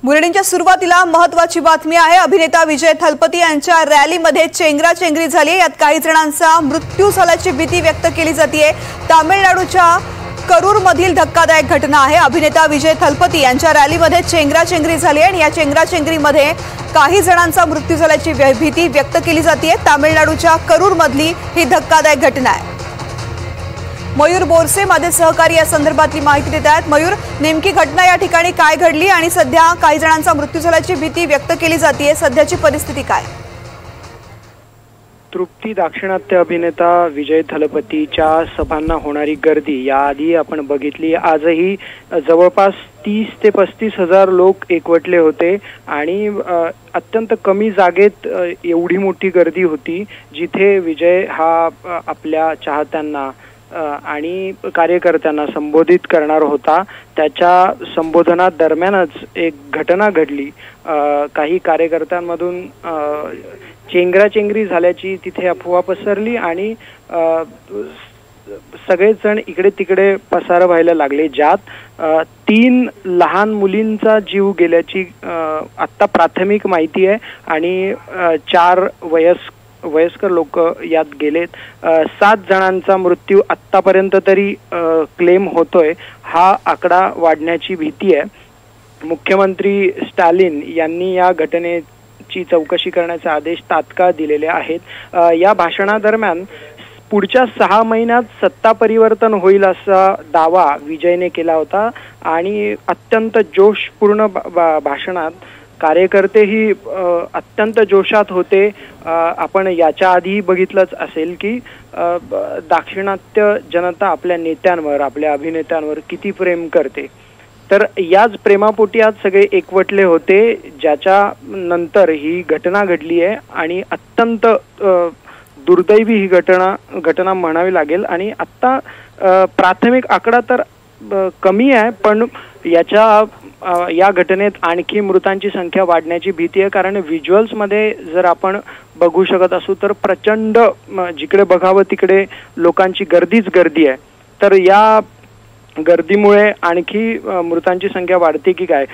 बुलेटिनच्या सुरुवातीला महत्त्वाची बातमी आहे। अभिनेता विजय थलपती यांच्या रॅलीमध्ये चेंगराचेंगरी झाली। यात काही जणांचा मृत्यू झाल्याची भीती व्यक्त केली जाते। तामिळनाडूच्या करूर मधील धक्कादायक घटना आहे। अभिनेता विजय थलपती यांच्या रॅलीमध्ये चेंगराचेंगरी झाली आणि या चेंगराचेंगरीमध्ये काही जणांचा मृत्यू झाल्याची भीती व्यक्त केली जाते। तामिळनाडूच्या करूर मधली ही धक्कादायक घटना आहे। मयूर बोरसे माझे सहकारी या संदर्भातली माहिती देत आहेत। मयूर, नेमकी घटना या ठिकाणी काय घडली आणि सध्या काही जणांचा मृत्यू झाल्याची भीती व्यक्त केली जाते, सध्याची परिस्थिती काय? तृप्ती, दाक्षिणात्य अभिनेता विजय थलपतीच्या सभांना होणारी गर्दी याआधी आपण बघितली। आजही जवळपास 30 ते 35 हजार लोक एकवटले होते आणि अत्यंत कमी जागेत एवढी मोठी गर्दी होती, जिथे विजय हा आपल्या चाहत्यांना आणि कार्यकर्त्यांना संबोधित करणार होता। त्याच्या संबोधनादरम्यानच एक घटना घडली। काही कार्यकर्त्यांमधून चेंगराचेंगरी झाल्याची तिथे अफवा पसरली आणि सगळेच जण इकडे तिकडे पसार व्हायला लागले, ज्यात 3 लहान मुलींचा जीव गेल्याची आत्ता प्राथमिक माहिती आहे आणि 4 वयस्कर लोक यात गेलेत। 7 जणांचा मृत्यू आत्तापर्यंत तरी क्लेम होतोय। हा आकडा वाढण्याची भीती आहे। मुख्यमंत्री स्टॅलिन यांनी या घटनेची चौकशी करण्याचे आदेश तात्काळ दिलेले आहेत। या भाषणादरम्यान पुढच्या 6 महिन्यात सत्ता परिवर्तन होईल असा दावा विजयने केला होता आणि अत्यंत जोशपूर्ण भाषणात कार्यकर्तेही अत्यंत जोशात होते। आपण याच्या आधी बघितलंच असेल की दाक्षिणात्य जनता आपल्या नेत्यांवर, आपल्या अभिनेत्यांवर किती प्रेम करते। तर याच प्रेमापोटी आज सगळे एकवटले होते, ज्याच्या नंतर ही घटना घडली आहे आणि अत्यंत दुर्दैवी ही घटना म्हणावी लागेल। आणि आत्ता प्राथमिक आकडा तर कमी आहे, पण या घटनेत आणखी मृतांची संख्या वाढण्याची भीती आहे। कारण व्हिज्युअल्स मध्ये जर आपण बघू शकत असू तर प्रचंड जिकडे बघावं तिकडे लोकांची गर्दीच गर्दी आहे। तर या गर्दीमुळे आणखी मृतांची संख्या वाढते की काय?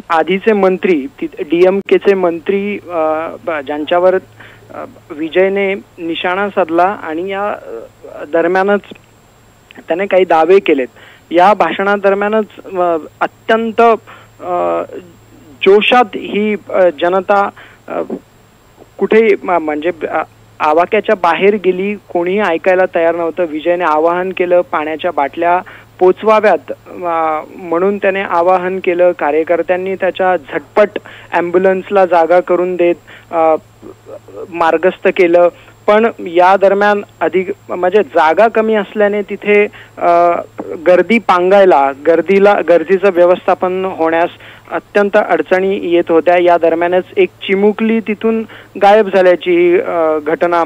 आधीचे मंत्री, DMKचे मंत्री ज्यांच्यावर विजयने निशाणा साधला आणि या दरम्यानच त्याने काही दावे केलेत। या भाषणादरम्यानच अत्यंत जोशात ही जनता कुठे म्हणजे आवाक्याच्या बाहेर गेली, कोणीही ऐकायला तयार नव्हतं। विजयने आवाहन केलं पाण्याच्या बाटल्या पोचवाव्यात म्हणून त्याने आवाहन केलं। कार्यकर्त्यांनी त्याच्या झटपट ॲम्ब्युलन्सला जागा करून देत मार्गस्थ केलं, पण या दरम्यान अधिक म्हणजे जागा कमी असल्याने तिथे गर्दी पांगायला, गर्दीचं व्यवस्थापन होण्यास अत्यंत अडचणी येत होत्या। या दरम्यानच एक चिमुकली तिथून गायब झाल्याची घटना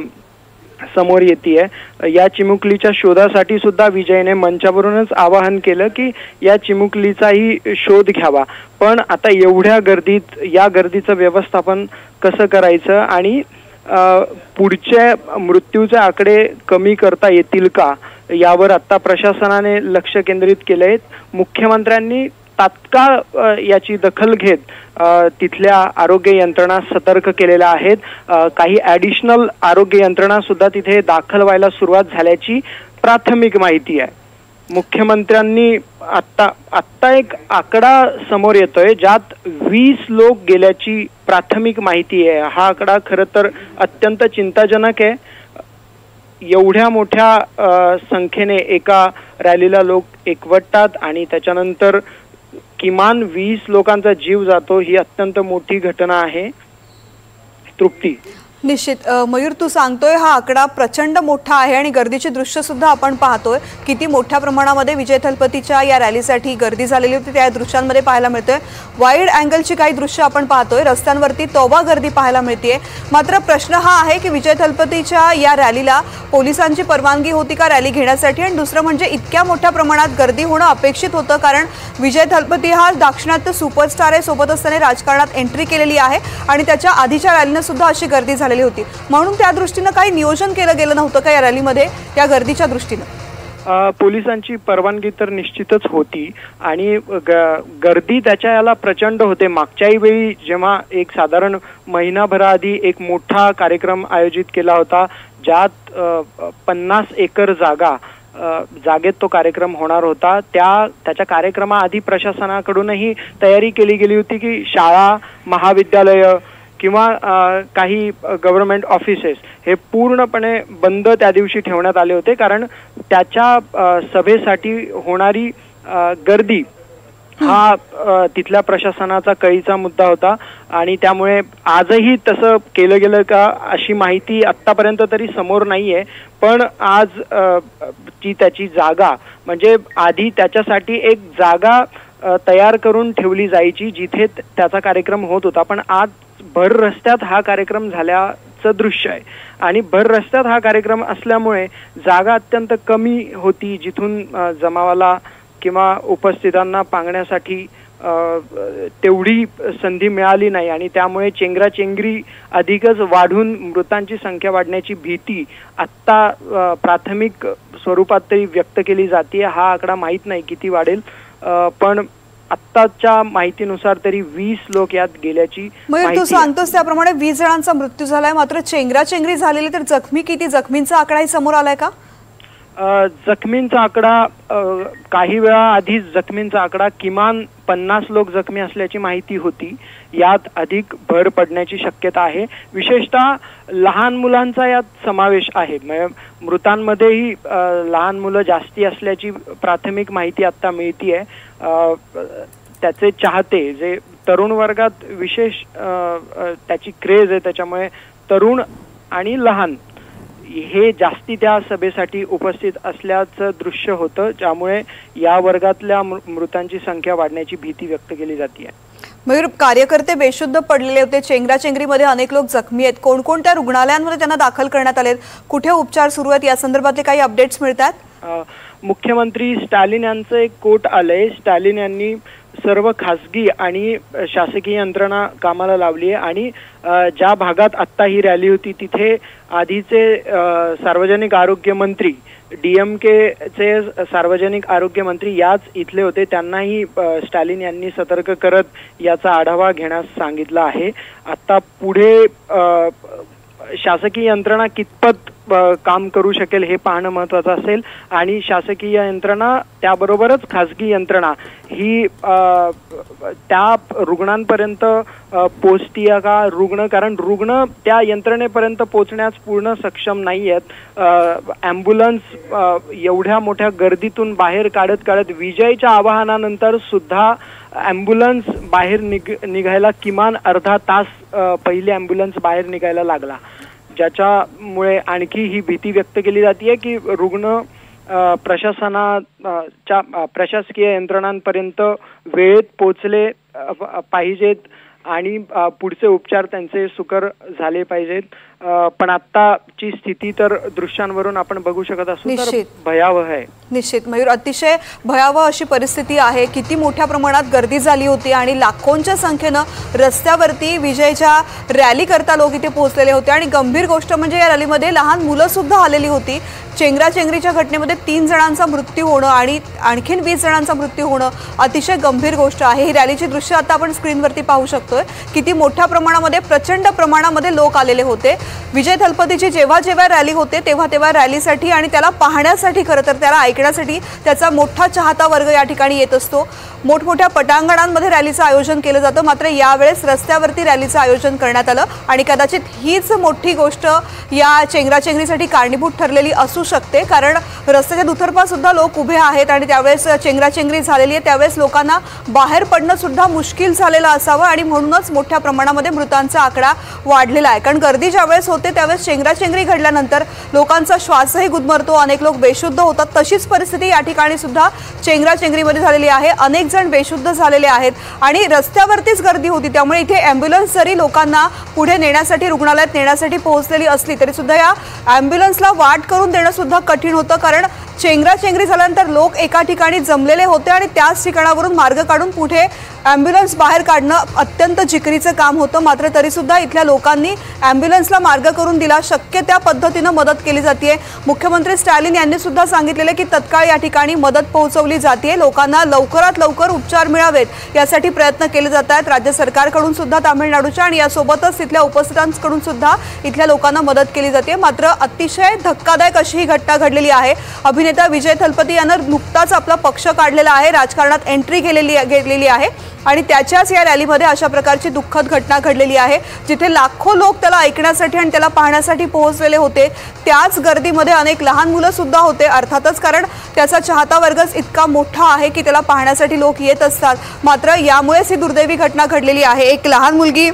समोर येतेय। या चिमुकलीच्या शोधासाठी सुद्धा विजयने मंचावरूनच आवाहन केलं की या चिमुकलीचाही शोध घ्यावा, पण आता एवढ्या गर्दीत या गर्दीचं व्यवस्थापन कसं करायचं आणि पुढच्या मृत्यूचे आकडे कमी करता येतील का, यावर आता प्रशासनाने लक्ष केंद्रित केले। मुख्यमंत्र्यांनी तात्काळ याची दखल घेत तिथल्या आरोग्य यंत्रणा सतर्क केलेल्या आहेत। काही ॲडिशनल आरोग्य यंत्रणा सुद्धा तिथे दाखल व्हायला सुरुवात झाल्याची प्राथमिक माहिती आहे। मुख्यमंत्र्यांनी आत्ता एक आकडा समोर येतोय, ज्यात 20 लोक गेल्याची प्राथमिक माहिती आहे। हा आकडा खरं तर अत्यंत चिंताजनक आहे। एवढ्या मोठ्या संख्येने एका रॅलीला लोक एकवटतात आणि त्याच्यानंतर किमान 20 लोकांचा जीव जातो, ही अत्यंत मोठी घटना आहे। तृप्ती, निश्चित मयूर, तू सांगतोय हा आकडा प्रचंड मोठा आहे आणि गर्दीचे दृश्य सुद्धा आपण पाहतोय। किती मोठ्या प्रमाणामध्ये विजय थलपतीच्या या रॅलीसाठी गर्दी झालेली होती त्या दृश्यांमध्ये पाहायला मिळतोय। वाईड अँगलची काही दृश्य आपण पाहतोय, रस्त्यांवरती तोबा गर्दी पाहायला मिळते। मात्र प्रश्न हा आहे की विजय थलपतीच्या या रॅलीला पोलिसांची परवानगी होती का रॅली घेण्यासाठी? आणि दुसरं म्हणजे इतक्या मोठ्या प्रमाणात गर्दी होणं अपेक्षित होतं, कारण विजय थलपती हा दाक्षिणात्य सुपरस्टार आहे, सोबत असताना राजकारणात एंट्री केलेली आहे आणि त्याच्या आधीच्या रॅलीने सुद्धा अशी गर्दी झालेली होती, म्हणून त्या दृष्टीने काही नियोजन केलं गेलं नव्हतं का या रॅलीमध्ये या गर्दीच्या दृष्टीने? पोलिसांची परवानगी तर निश्चितच होती आणि गर्दी त्याच्या याला प्रचंड होते. मागच्याही वेळी जेव्हा एक साधारण महिनाभराआधी एक मोठा कार्यक्रम आयोजित केला होता, ज्यात 50 एकर जागेत तो कार्यक्रम होणार होता, त्याच्या कार्यक्रमाआधी प्रशासनाकडूनही तयारी केली गेली होती की शाळा, महाविद्यालय किंवा काही गव्हर्नमेंट ऑफिसेस हे पूर्णपणे बंद त्या दिवशी ठेवण्यात आले होते, कारण त्याच्या सभेसाठी होणारी गर्दी हा तिथल्या प्रशासनाचा कळीचा मुद्दा होता. आणि त्यामुळे आजही तसं केलं गेलं का अशी माहिती आत्तापर्यंत तरी समोर नाहीये. पण आज त्याची जागा म्हणजे आधी त्याच्यासाठी एक जागा तयार करून ठेवली जायची जिथे त्याचा कार्यक्रम होत होता, पण आज भर रस्त्यात हा कार्यक्रम झाल्याचं दृश्य आहे. आणि भर रस्त्यात हा कार्यक्रम असल्यामुळे जागा अत्यंत कमी होती जिथून जमावाला किंवा उपस्थितांना पांगण्यासाठी तेवढी संधी मिळाली नाही. आणि त्यामुळे चेंगराचेंगरी अधिकच वाढून मृतांची संख्या वाढण्याची भीती आत्ता प्राथमिक स्वरूपात तरी व्यक्त केली जाते. हा आकडा माहीत नाही किती वाढेल, पण आत्ताच्या माहितीनुसार तरी 20 लोक यात गेल्याची तू सांगतोस त्याप्रमाणे 20 जणांचा मृत्यू झालाय. मात्र चेंगराचेंगरी झालेली तर जखमी किती? जखमींचा आकडाही समोर आलाय का? जखमींचा आकडा काही वेळा आधीच जखमींचा आकडा किमान 50 लोक जखमी असल्याची माहिती होती. यात अधिक भर पडण्याची शक्यता आहे. विशेषतः लहान मुलांचा यात समावेश आहे. मृतांमध्येही लहान मुलं जास्ती असल्याची प्राथमिक माहिती आता मिळतीये. त्याचे चाहते जे तरुण वर्गात विशेष त्याची क्रेज आहे, त्याच्यामुळे तरुण आणि लहान हे जास्ती त्या सभेसाठी उपस्थित असल्याचं दृश्य होतं, ज्यामुळे या वर्गातल्या मृतांची संख्या वाढण्याची भीती व्यक्त केली जाते. मयूर, कार्यकर्ते बेशुद्ध पडलेले होते, चेंगराचेंगरीमध्ये अनेक लोक जखमी आहेत. कोणकोणत्या रुग्णालयांमध्ये त्यांना दाखल करण्यात आले, कुठे उपचार सुरू आहेत, या संदर्भातले काही अपडेट्स मिळतात? मुख्यमंत्री स्टॅलिन यांचं एक कोट आलंय. स्टॅलिन यांनी सर्व खासगी आणि शासकीय यंत्रणा कामाला लावली आहे आणि ज्या भागात आत्ता ही रॅली होती तिथे आधीचे सार्वजनिक आरोग्य मंत्री, DMKचे सार्वजनिक आरोग्य मंत्री याच इथले होते. त्यांनाही स्टॅलिन यांनी सतर्क करत याचा आढावा घेण्यास सांगितला आहे. आता पुढे शासकीय यंत्रणा कितपत काम करू शकेल हे पाहणं महत्वाचं असेल. आणि शासकीय यंत्रणा त्याबरोबरच खासगी यंत्रणा ही त्या रुग्णांपर्यंत पोचतीये का, कारण रुग्ण त्या यंत्रणेपर्यंत पोचण्यास पूर्ण सक्षम नाही आहेत. ॲम्ब्युलन्स एवढ्या मोठ्या गर्दीतून बाहेर काढत विजयच्या आवाहनानंतर सुद्धा ॲम्ब्युलन्स बाहेर निघायला किमान अर्धा तास पहिली ॲम्ब्युलन्स बाहेर निघायला लागला, ज्याच्यामुळे आणखी ही भीती व्यक्त केली जाते की रुग्ण प्रशासकीय यंत्रणांपर्यंत वेळेत पोचले पाहिजेत आणि पुढचे उपचार त्यांचे सुकर झाले पाहिजेत. पण आत्ताची स्थिती तर दृश्यांवरून आपण बघू शकत असू तर भयावह आहे. निश्चित मयूर, अतिशय भयावह अशी परिस्थिती आहे. किती मोठ्या प्रमाणात गर्दी झाली होती आणि लाखोंच्या संख्येनं रस्त्यावरती विजयच्या रॅली करता लोक इथे पोहोचलेले होते. आणि गंभीर गोष्ट म्हणजे या रॅलीमध्ये लहान मुलं सुद्धा आलेली होती. चेंगराचेंगरीच्या घटनेमध्ये 3 जणांचा मृत्यू होणं आणि आणखीन 20 जणांचा मृत्यू होणं अतिशय गंभीर गोष्ट आहे. ही रॅलीची दृश्य आता आपण स्क्रीनवरती पाहू शकतोय. किती मोठ्या प्रमाणामध्ये, प्रचंड प्रमाणामध्ये लोक आलेले होते. विजय थलपतीची जेव्हा जेव्हा रॅली होते तेव्हा रॅलीसाठी आणि त्याला पाहण्यासाठी, खरं तर त्याला ऐकण्यासाठी त्याचा मोठा चाहता वर्ग या ठिकाणी येत असतो. मोठमोठ्या पटांगणांमध्ये रॅलीचं आयोजन केलं जातं, मात्र यावेळेस रस्त्यावरती रॅलीचं आयोजन करण्यात आलं आणि कदाचित हीच मोठी गोष्ट या चेंगराचेंगरीसाठी कारणीभूत ठरलेली असू शकते. कारण रस्त्याच्या दुतर्फा सुद्धा लोक उभे आहेत आणि त्यावेळेस चेंगराचेंगरी झालेली आहे. त्यावेळेस लोकांना बाहेर पडणं सुद्धा मुश्किल झालेलं असावं आणि म्हणूनच मोठ्या प्रमाणामध्ये मृतांचा आकडा वाढलेला आहे. कारण गर्दी ज्यावेळेस होते त्यावेळेस चेंगराचेंगरी घडल्यानंतर लोकांचा श्वासही गुदमरतो, अनेक लोक बेशुद्ध होतात. तशीच परिस्थिती या ठिकाणी सुद्धा चेंगराचेंगरीमध्ये झालेली आहे. अनेक जण बेशुद्ध झालेले आहेत आणि रस्त्यावरतीच गर्दी होती, त्यामुळे इथे ॲम्ब्युलन्स जरी लोकांना पुढे नेण्यासाठी, रुग्णालयात नेण्यासाठी पोहोचलेली असली तरी सुद्धा या ॲम्ब्युलन्सला वाट करून देणं सुद्धा कठीण होतं. कारण चेंगराचेंगरी झाल्यानंतर लोक एका ठिकाणी जमलेले होते आणि त्याच ठिकाणावरून मार्ग काढून पुढे ॲम्ब्युलन्स बाहेर काढणं अत्यंत जिकरीचं काम होतं। मात्र तरी सुद्धा इथल्या लोकांनी ॲम्ब्युलन्सला मार्ग करून दिला, शक्य त्या पद्धतीनं मदत केली जाते। मुख्यमंत्री स्टॅलिन यांनी सुद्धा सांगितलेले की तत्काळ या ठिकाणी मदत पोहोचवली जाते, लोकांना लवकरात लवकर उपचार मिळावेत यासाठी प्रयत्न केले जात आहेत। राज्य सरकारकडून सुद्धा तामिळनाडूच्या आणि यासोबतच तिथल्या उपस्थितांकडून सुद्धा इथल्या लोकांना मदत केली जाते। मात्र अतिशय धक्कादायक अशी ही घटना घडलेली आहे। अभिनेता विजय थलपती यानं नुकताच आपला पक्ष काढलेला आहे, राजकारणात एंट्री केलेली आहे आणि त्याच्याच या रॅलीमध्ये अशा प्रकारची दुःखद घटना घडलेली आहे, जिथे लाखो लोक त्याला ऐकण्यासाठी आणि त्याला पाहण्यासाठी पोहोचलेले होते। त्याच गर्दीमध्ये अनेक लहान मुलं सुद्धा होते, अर्थातच कारण त्याचा चाहता वर्गच इतका मोठा आहे की त्याला पाहण्यासाठी लोक येत असतात। मात्र यामुळेच ही दुर्दैवी घटना घडलेली आहे। एक लहान मुलगी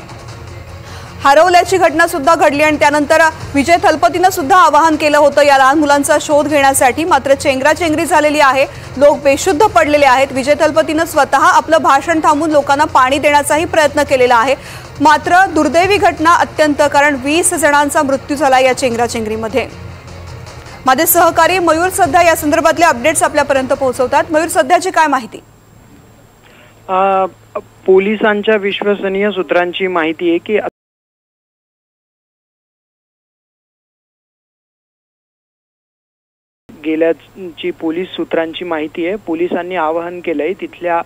हरवल्याची घटना सुद्धा घडली आणि त्यानंतर विजय थलपतीनं सुद्धा आवाहन केलं होतं या लहान मुलांचा शोध घेण्यासाठी। मात्र चेंगराचेंगरी झालेली आहे, लोक बेशुद्ध पडलेले आहेत। विजय थलपतीनं स्वतः आपलं भाषण थांबवून लोकांना पाणी देण्याचाही प्रयत्न केलेला आहे। मात्र दुर्दैवी घटना अत्यंत, कारण 20 जणांचा मृत्यू झाला या चेंगराचेंगरीमध्ये। माझे सहकारी मयूर सध्या या संदर्भातले अपडेट्स आपल्यापर्यंत पोहोचवतात। मयूर, सध्याची काय माहिती? पोलिसांच्या विश्वसनीय सूत्रांची माहिती आहे की गेल्याची पोलीस सूत्रांची माहिती आहे। पोलिसांनी आवाहन केलंय तिथल्या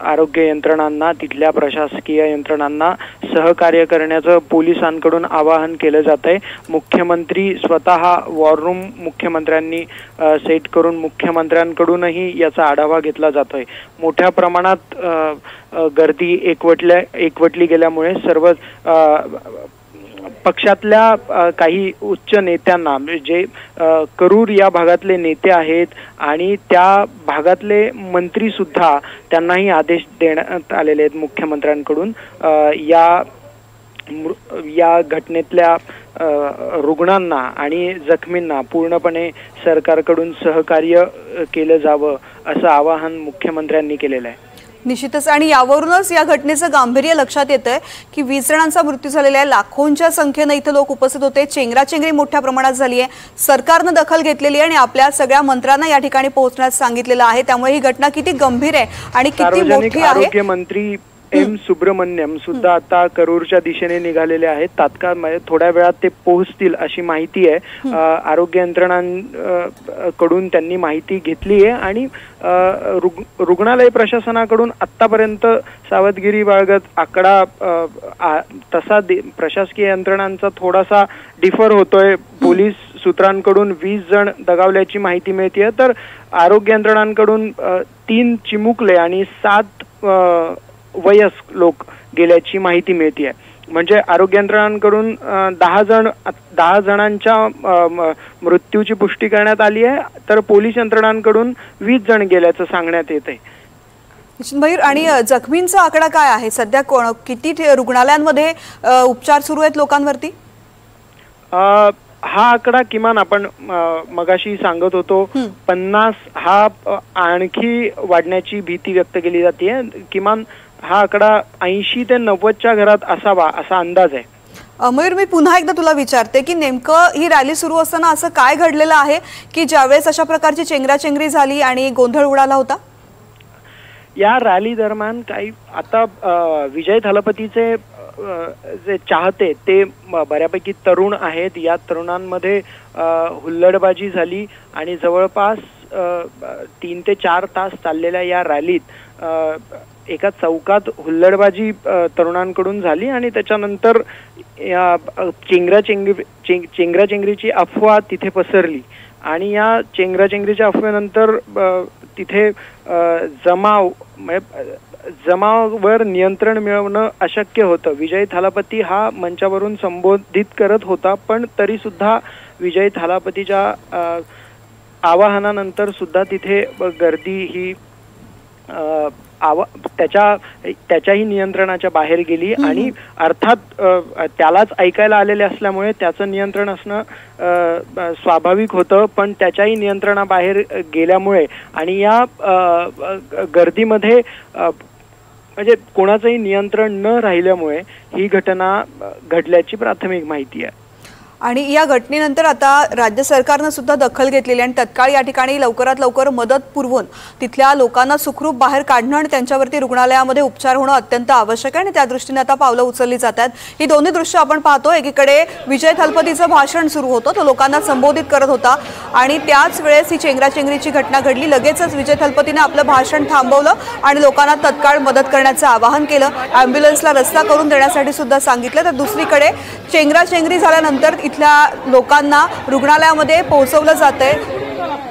आरोग्य यंत्रणांना, तिथल्या प्रशासकीय यंत्रणांना सहकार्य करण्याचं पोलिसांकडून आवाहन केलं जात आहे। मुख्यमंत्री स्वतः वॉर रूम मुख्यमंत्र्यांनी सेट करून मुख्यमंत्र्यांकडूनही याचा आढावा घेतला जातोय। मोठ्या प्रमाणात गर्दी एकवटली गेल्यामुळे सर्व पक्षातल्या काही उच्च नेत्यांना, जे करूर या भागातले नेते आहेत आणि त्या भागातले मंत्री सुद्धा, त्यांनाही आदेश देण्यात आलेले आहेत मुख्यमंत्र्यांकडून या घटनेतल्या रुग्णांना आणि जखमींना पूर्णपणे सरकारकडून सहकार्य केलं जावं असं आवाहन मुख्यमंत्र्यांनी केलेलं आहे। निश्चितच, आणि यावरूनच या घटनेचं गांभीर्य लक्षात येतंय की 20 जणांचा मृत्यू झालेला आहे, लाखोंच्या संख्येने इथे लोक उपस्थित होते, चेंगराचेंगरी मोठ्या प्रमाणात झाली आहे, सरकारनं दखल घेतलेली आहे आणि आपल्या सगळ्या मंत्र्यांना या ठिकाणी पोहोचण्यास सांगितलेलं आहे। त्यामुळे ही घटना किती गंभीर आहे आणि किती मोठी आहे। आरोग्य मंत्री एम सुब्रमण्यम सुद्धा आता करूरच्या दिशेने निघालेले आहेत। तात्काळ थोड्या वेळात ते पोहोचतील अशी माहिती आहे। आरोग्य यंत्रणांकडून त्यांनी माहिती घेतली आहे आणि रुग्णालय प्रशासनाकडून आतापर्यंत सावधगिरी बाळगत आकडा तसा प्रशासकीय यंत्रणांचा थोडासा डिफर होतोय। पोलीस सूत्रांकडून 20 जण दगावल्याची माहिती मिळते, तर आरोग्य यंत्रणांकडून 3 चिमुकले आणि 7 वयस्क लोक गेल्याची माहिती मिळते। म्हणजे आरोग्य यंत्रणांकडून 10 जणांच्या मृत्यूची पुष्टी करण्यात आली आहे, तर पोलीस यंत्रणांकडून 20 जण गेल्याचं सांगण्यात येत आहे। मयूर, आणि जखमींचा आकडा काय आहे सध्या? किती रुग्णालयांमध्ये उपचार सुरू आहेत लोकांवरती? हा आकडा किमान आपण मगाशी सांगत होतो 50 हा आणखी वाढण्याची भीती व्यक्त केली जाते। किमान हा आकडा 80 ते 90च्या घरात असावा असा अंदाज आहे। मयूर, मी पुन्हा एकदा तुला विचारते की नेमकं ही रॅली सुरू असताना असं काय घडलेलं आहे की ज्यावेळेस अशा प्रकारची चेंगराचेंगरी झाली आणि गोंधळ उडाला होता? या रॅली दरम्यान काही आता विजय थलपतीचे जे चाहते ते बऱ्यापैकी तरुण आहेत। या तरुणांमध्ये हुल्लडबाजी झाली आणि जवळपास 3 ते 4 तास चाललेल्या या रॅलीत एका चौकात हुल्लडबाजी तरुणांकडून झाली आणि त्याच्यानंतर चेंगराचेंगरीची अफवा तिथे पसरली आणि या चेंगराचेंगरीच्या अफवेनंतर तिथे जमावावर नियंत्रण मिळवणं अशक्य होतं। विजय थालापती हा मंचावरून संबोधित करत होता, पण तरी सुद्धा विजय थालापतीच्या आवाहनानंतर सुद्धा तिथे गर्दी ही त्याच्याही नियंत्रणाच्या बाहेर गेली आणि अर्थात त्यालाच ऐकायला आलेले असल्यामुळे त्याचं नियंत्रण असणं स्वाभाविक होतं, पण त्याच्याही नियंत्रणाबाहेर गेल्यामुळे आणि या गर्दीमध्ये म्हणजे कोणाचंही नियंत्रण न राहिल्यामुळे ही घटना घडल्याची प्राथमिक माहिती आहे। आणि या घटनेनंतर आता राज्य सरकारनं सुद्धा दखल घेतलेली आणि तत्काळ या ठिकाणी लवकरात लवकर मदत पुरवून तिथल्या लोकांना सुखरूप बाहेर काढणं आणि त्यांच्यावरती रुग्णालयामध्ये उपचार होणं अत्यंत आवश्यक आहे आणि त्या दृष्टीने आता पावलं उचलली जातात। ही दोन्ही दृश्य आपण पाहतो। एकीकडे विजय थलपतीचं भाषण सुरू होतं, तो लोकांना संबोधित करत होता आणि त्याच वेळेस ही चेंगराचेंगरीची घटना घडली। लगेचच विजय थलपतीने आपलं भाषण थांबवलं आणि लोकांना तत्काळ मदत करण्याचं आवाहन केलं। ॲम्ब्युलन्सला रस्ता करून देण्यासाठी सुद्धा सांगितलं। तर दुसरीकडे चेंगराचेंगरी झाल्यानंतर इथल्या लोकांना रुग्णालयामध्ये पोहोचवलं जातंय,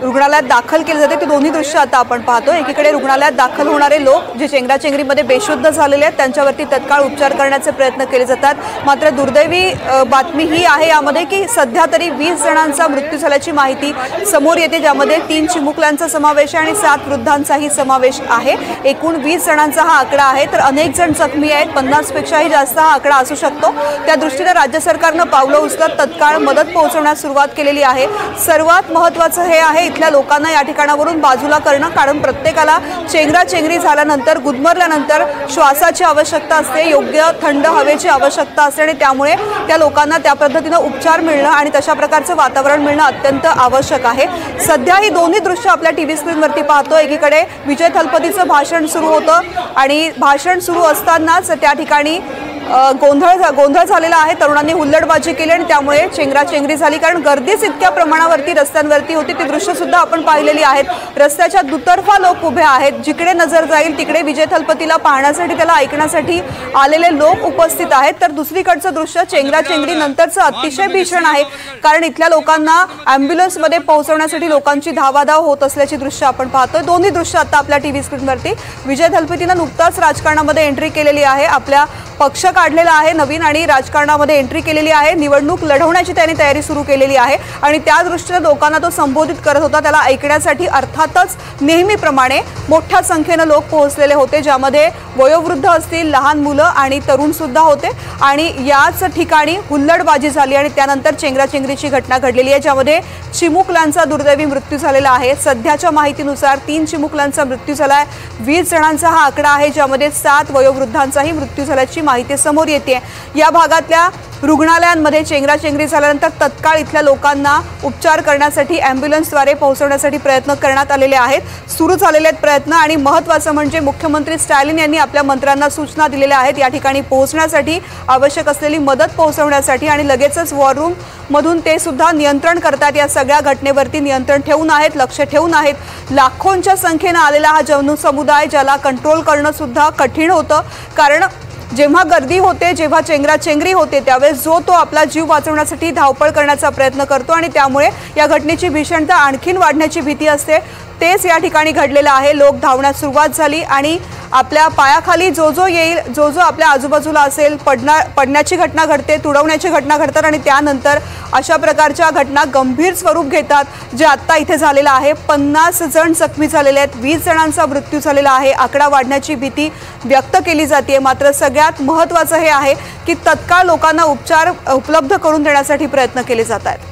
रुग्णालयात दाखल केले जाते। ते दोन्ही दृश्य आता आपण पाहतो। एकीकडे रुग्णालयात दाखल होणारे लोक जे चेंगराचेंगरीमध्ये बेशुद्ध झालेले आहेत त्यांच्यावरती तत्काळ उपचार करण्याचे प्रयत्न केले जातात। मात्र दुर्दैवी बातमी ही आहे यामध्ये की सध्या तरी 20 जणांचा मृत्यू झाल्याची माहिती समोर येते, ज्यामध्ये 3 चिमुकल्यांचा समावेश आहे आणि 7 वृद्धांचाही समावेश आहे। एकूण 20 जणांचा हा आकडा आहे, तर अनेक जण जखमी आहेत। 50 पेक्षाही जास्त हा आकडा असू शकतो। त्या दृष्टीने राज्य सरकारनं पावलं उचलत तत्काळ मदत पोहोचवण्यास सुरुवात केलेली आहे। सर्वात महत्त्वाचं हे आहे इथल्या लोकांना या ठिकाणावरून बाजूला करणं, कारण प्रत्येकाला चेंगराचेंगरी झाल्यानंतर गुदमरल्यानंतर श्वासाची आवश्यकता असते, योग्य थंड हवेची आवश्यकता असते आणि त्यामुळे त्या लोकांना त्या पद्धतीनं उपचार मिळणं आणि तशा प्रकारचं वातावरण मिळणं अत्यंत आवश्यक आहे। सध्या ही दोन्ही दृश्य आपल्या टीव्ही स्क्रीनवरती पाहतो। एकीकडे विजय थलपतीचं भाषण सुरू होतं आणि भाषण सुरू असतानाच त्या ठिकाणी गोंधळ झालेला आहे। तरुणांनी हुल्लडबाजी केली आणि त्यामुळे चेंगराचेंगरी झाली, कारण गर्दीच इतक्या प्रमाणावरती रस्त्यांवरती होती। ती दृश्य सुद्धा आपण पाहिलेली आहेत। रस्त्याच्या दुतर्फा लोक उभे आहेत, जिकडे नजर जाईल तिकडे विजय थलपतीला पाहण्यासाठी, त्याला ऐकण्यासाठी आलेले लोक उपस्थित आहेत। तर दुसरीकडचं दृश्य चेंगराचेंगरी नंतरचं अतिशय भीषण आहे, कारण इथल्या लोकांना ॲम्ब्युलन्समध्ये पोहोचवण्यासाठी लोकांची धावाधाव होत असल्याची दृश्य आपण पाहतोय। दोन्ही दृश्य आता आपल्या टीव्ही स्क्रीनवरती। विजय थलपतीनं नुकताच राजकारणामध्ये एंट्री केलेली आहे, आपल्या पक्ष काढलेला आहे नवीन आणि राजकारणामध्ये एंट्री केलेली आहे। निवडणूक लढवण्याची त्यांनी तयारी सुरू केलेली आहे आणि त्या दृष्टीने लोकांना तो संबोधित करत होता। त्याला ऐकण्यासाठी अर्थातच नेहमीप्रमाणे मोठ्या संख्येने लोक पोहोचलेले होते, ज्यामध्ये वयोवृद्ध असतील, लहान मुलं आणि तरुण सुद्धा होते आणि याच ठिकाणी हुल्लडबाजी झाली आणि त्यानंतर चेंगराचेंगरीची घटना घडलेली आहे, ज्यामध्ये चिमुकल्यांचा दुर्दैवी मृत्यू झालेला आहे। सध्याच्या माहितीनुसार 3 चिमुकल्यांचा मृत्यू झाला आहे। 20 जणांचा हा आकडा आहे, ज्यामध्ये 7 वयोवृद्धांचाही मृत्यू झाल्याची माहिती समोर येते। या भागातल्या रुग्णालयांमध्ये चेंगराचेंगरी झाल्यानंतर तत्काळ इथल्या लोकांना उपचार करण्यासाठी ॲम्ब्युलन्सद्वारे पोहोचवण्यासाठी प्रयत्न करण्यात आलेले आहेत। सुरू झालेले आहेत प्रयत्न आणि महत्त्वाचं म्हणजे मुख्यमंत्री स्टॅलिन यांनी आपल्या मंत्र्यांना सूचना दिलेल्या आहेत या ठिकाणी पोहोचण्यासाठी, आवश्यक असलेली मदत पोहोचवण्यासाठी आणि लगेचच वॉर रूम मधून ते सुद्धा नियंत्रण करतात। या सगळ्या घटनेवरती नियंत्रण ठेवून आहेत, लक्ष ठेवून आहेत। लाखोंच्या संख्येने आलेला हा जनसमुदाय, ज्याला कंट्रोल करणं सुद्धा कठीण होतं, कारण जेव्हा गर्दी होते, जेव्हा चेंगराचेंगरी होते त्यावेळेस जो तो आपला जीव वाचवण्यासाठी धावपळ करण्याचा प्रयत्न करतो आणि त्यामुळे या घटनेची भीषणता आणखीन वाढण्याची भीती असते। तेच या ठिकाणी घडलेलं आहे। लोक धावण्यास सुरुवात झाली आणि आपल्या पायाखाली जो येईल, जो आपल्या आजूबाजूला असेल, पडण्याची घटना घडते, तुडवण्याची घटना घडतात आणि त्यानंतर अशा प्रकारच्या घटना गंभीर स्वरूप घेतात, जे आत्ता इथे झालेलं आहे। 50 जण जखमी झालेले आहेत, 20 जणांचा मृत्यू झालेला आहे। आकडा वाढण्याची भीती व्यक्त केली जाते। मात्र सगळ्यात महत्त्वाचं हे आहे की तत्काळ लोकांना उपचार उपलब्ध करून देण्यासाठी प्रयत्न केले जात आहेत।